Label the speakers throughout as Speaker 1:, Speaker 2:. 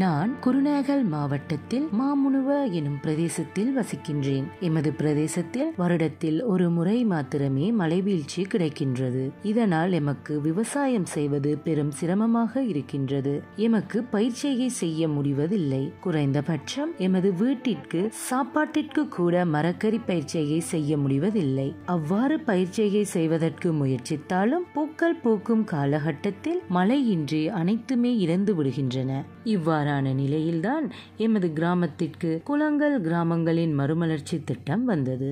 Speaker 1: நான் குருநாகல் மாவட்டத்தில் மாமுனுவ எனும் பிரதேசத்தில் வசிக்கின்றேன். எமது பிரதேசத்தில் வருடத்தில் ஒரு முறை மாத்திரமே மழை வீழ்ச்சி கிடைக்கின்றது. இதனால் எமக்கு விவசாயம் செய்வது பெரும் சிரமமாக இருக்கின்றது. எமக்கு பயிர்ச்செய்கை செய்ய முடிவதில்லை. குறைந்தபட்சம் எமது வீட்டிற்கு சாப்பாட்டிற்கு கூட மரக்கறி பயிர்ச்செய்கை செய்ய முடிவதில்லை. அவ்வாறு பயிர்ச்செய்கை செய்வதற்கு முயற்சித்தாலும் பூக்கள் பூக்கும் காலகட்டத்தில் மழையின்றி அனைத்துமே இறந்து விடுகின்றன. இவ்வாறான நிலையில்தான் எமது கிராமத்திற்கு குளங்கள் கிராமங்களின் மறுமலர்ச்சி திட்டம் வந்தது.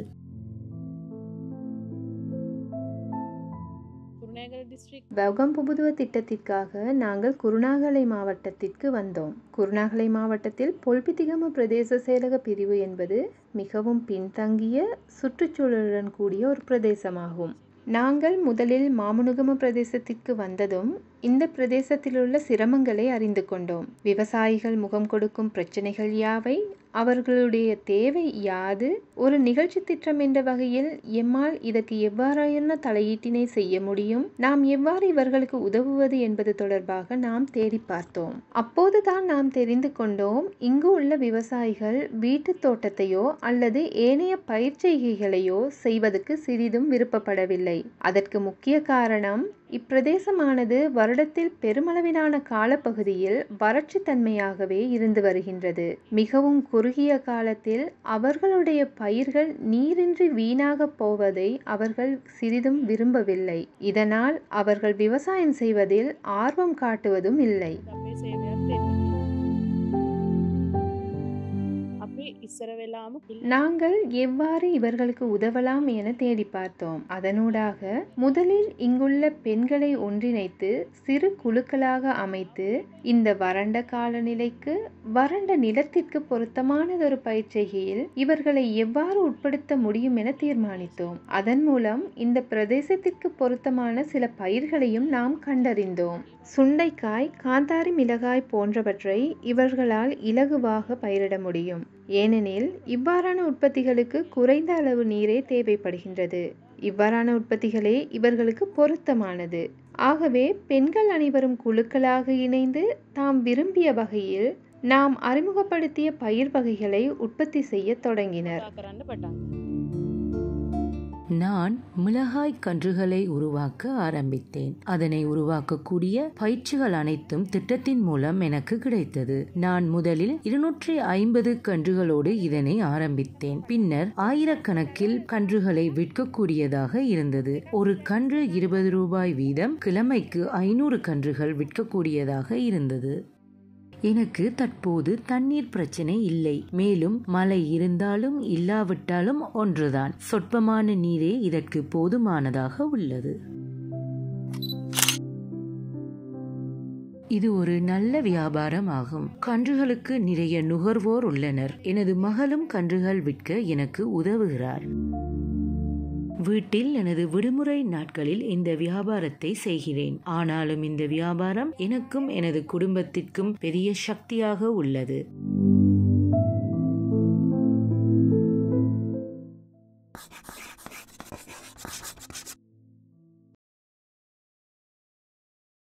Speaker 2: வௌகம் புபுதுவ திட்டத்திற்காக நாங்கள் குருநாகலை மாவட்டத்திற்கு வந்தோம். குருநாகலை மாவட்டத்தில் பொல்பித்திகம பிரதேச செயலக பிரிவு என்பது மிகவும் பின்தங்கிய சுற்றுச்சூழலுடன் கூடிய ஒரு பிரதேசமாகும். நாங்கள் முதலில் மாமுனுகம பிரதேசத்திற்கு வந்ததும் இந்த பிரதேசத்தில் உள்ள சிரமங்களை அறிந்து கொண்டோம். விவசாயிகள் முகம் கொடுக்கும் பிரச்சனைகள் யாவை, அவர்களுடைய தேவை யாது, ஒரு நிகழ்ச்சி திட்டம் என்ற வகையில் எம்மால் இதற்கு எவ்வாறான தலையீட்டினை செய்ய முடியும், நாம் எவ்வாறு இவர்களுக்கு உதவுவது என்பது தொடர்பாக நாம் தேடி பார்த்தோம். அப்போதுதான் நாம் தெரிந்து கொண்டோம், இங்கு உள்ள விவசாயிகள் வீட்டு தோட்டத்தையோ அல்லது ஏனைய பயிர்ச்செய்கைகளையோ செய்வதற்கு சிறிதும் விருப்பப்படவில்லை. அதற்கு முக்கிய காரணம், இப்பிரதேசமானது வருடத்தில் பெருமளவிலான காலப்பகுதியில் வறட்சி தன்மையாகவே இருந்து வருகின்றது. மிகவும் குறுகிய காலத்தில் அவர்களுடைய பயிர்கள் நீரின்றி வீணாக போவதை அவர்கள் சிறிதும் விரும்பவில்லை. இதனால் அவர்கள் விவசாயம் செய்வதில் ஆர்வம் காட்டுவதும் இல்லை. நாங்கள் எவ்வாறு இவர்களுக்கு உதவலாம் என தேடி பார்த்தோம். அதனூடாக முதலில் இங்குள்ள பெண்களை ஒன்றிணைத்து சிறு குழுக்களாக அமைத்து இந்த வறண்ட காலநிலைக்கு வறண்ட நிலத்திற்கு பொருத்தமானதொரு பயிர்ச்செய்கையில் இவர்களை எவ்வாறு உட்படுத்த முடியும் என தீர்மானித்தோம். அதன் மூலம் இந்த பிரதேசத்திற்கு பொருத்தமான சில பயிர்களையும் நாம் கண்டறிந்தோம். சுண்டைக்காய், காந்தாரி மிளகாய் போன்றவற்றை இவர்களால் இலகுவாக பயிரிட முடியும். ஏனெனில் இவ்வாறான உற்பத்திகளுக்கு குறைந்த அளவு நீரே தேவைப்படுகின்றது. இவ்வாறான உற்பத்திகளே இவர்களுக்கு பொருத்தமானது. ஆகவே பெண்கள் அனைவரும் குழுக்களாக இணைந்து தாம் விரும்பிய வகையில் நாம் அறிமுகப்படுத்திய பயிர் வகைகளை உற்பத்தி செய்ய தொடங்கினர்.
Speaker 1: நான் மிளகாய் கன்றுகளை உருவாக்க ஆரம்பித்தேன். அதனை உருவாக்கக்கூடிய பயிற்சிகள் அனைத்தும் திட்டத்தின் மூலம் எனக்கு கிடைத்தது. நான் முதலில் 250 கன்றுகளோடு இதனை ஆரம்பித்தேன். பின்னர் ஆயிரக்கணக்கில் கன்றுகளை விற்கக்கூடியதாக இருந்தது. ஒரு கன்று 20 ரூபாய் வீதம், கிழமைக்கு 500 கன்றுகள் விற்கக்கூடியதாக இருந்தது. எனக்கு தற்போது தண்ணீர் பிரச்சனை இல்லை. மேலும் மழை இருந்தாலும் இல்லாவிட்டாலும் ஒன்றுதான், சொற்பமான நீரே இதற்கு போதுமானதாக உள்ளது. இது ஒரு நல்ல வியாபாரம் ஆகும். கன்றுகளுக்கு நிறைய நுகர்வோர் உள்ளனர். எனது மகளும் கன்றுகள் விற்க எனக்கு உதவுகிறார். வீட்டில் எனது விடுமுறை நாட்களில் இந்த வியாபாரத்தை செய்கிறேன். ஆனாலும் இந்த வியாபாரம் எனக்கும் எனது குடும்பத்திற்கும் பெரிய சக்தியாக உள்ளது.